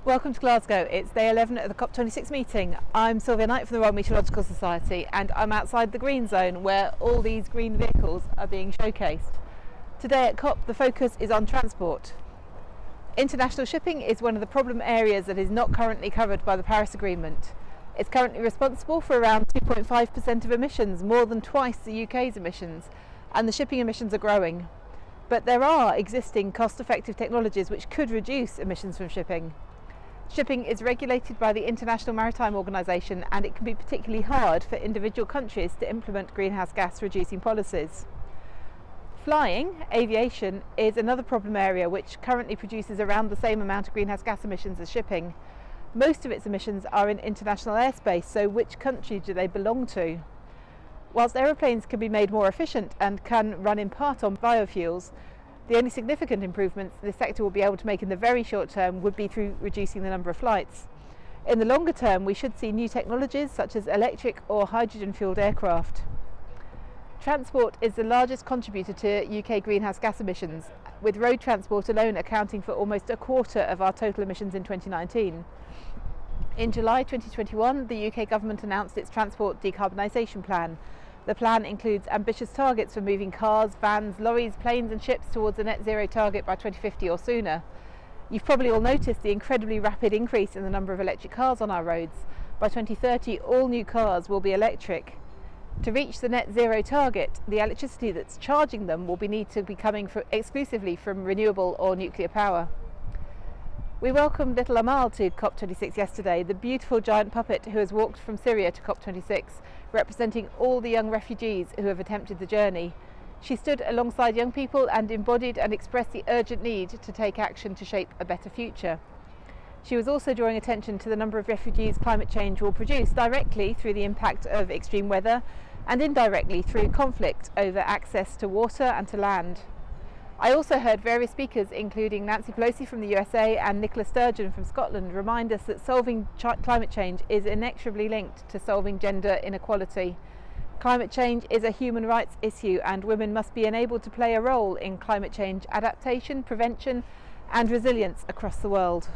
Welcome to Glasgow. It's day 11 of the COP26 meeting. I'm Sylvia Knight from the Royal Meteorological Society, and I'm outside the green zone where all these green vehicles are being showcased. Today at COP, the focus is on transport. International shipping is one of the problem areas that is not currently covered by the Paris Agreement. It's currently responsible for around 2.5% of emissions, more than twice the UK's emissions, and the shipping emissions are growing. But there are existing cost-effective technologies which could reduce emissions from shipping. Shipping is regulated by the International Maritime Organization, and it can be particularly hard for individual countries to implement greenhouse gas reducing policies. Flying, aviation, is another problem area which currently produces around the same amount of greenhouse gas emissions as shipping. Most of its emissions are in international airspace, so which country do they belong to? Whilst aeroplanes can be made more efficient and can run in part on biofuels, the only significant improvements this sector will be able to make in the very short term would be through reducing the number of flights. In the longer term, we should see new technologies such as electric or hydrogen-fueled aircraft. Transport is the largest contributor to UK greenhouse gas emissions, with road transport alone accounting for almost a quarter of our total emissions in 2019. In July 2021, the UK government announced its transport decarbonisation plan. The plan includes ambitious targets for moving cars, vans, lorries, planes and ships towards a net zero target by 2050 or sooner. You've probably all noticed the incredibly rapid increase in the number of electric cars on our roads. By 2030, all new cars will be electric. To reach the net zero target, the electricity that's charging them will need to be coming exclusively from renewable or nuclear power. We welcomed little Amal to COP26 yesterday, the beautiful giant puppet who has walked from Syria to COP26, representing all the young refugees who have attempted the journey. She stood alongside young people and embodied and expressed the urgent need to take action to shape a better future. She was also drawing attention to the number of refugees climate change will produce, directly through the impact of extreme weather and indirectly through conflict over access to water and to land. I also heard various speakers, including Nancy Pelosi from the USA and Nicola Sturgeon from Scotland, remind us that solving climate change is inexorably linked to solving gender inequality. Climate change is a human rights issue, and women must be enabled to play a role in climate change adaptation, prevention and resilience across the world.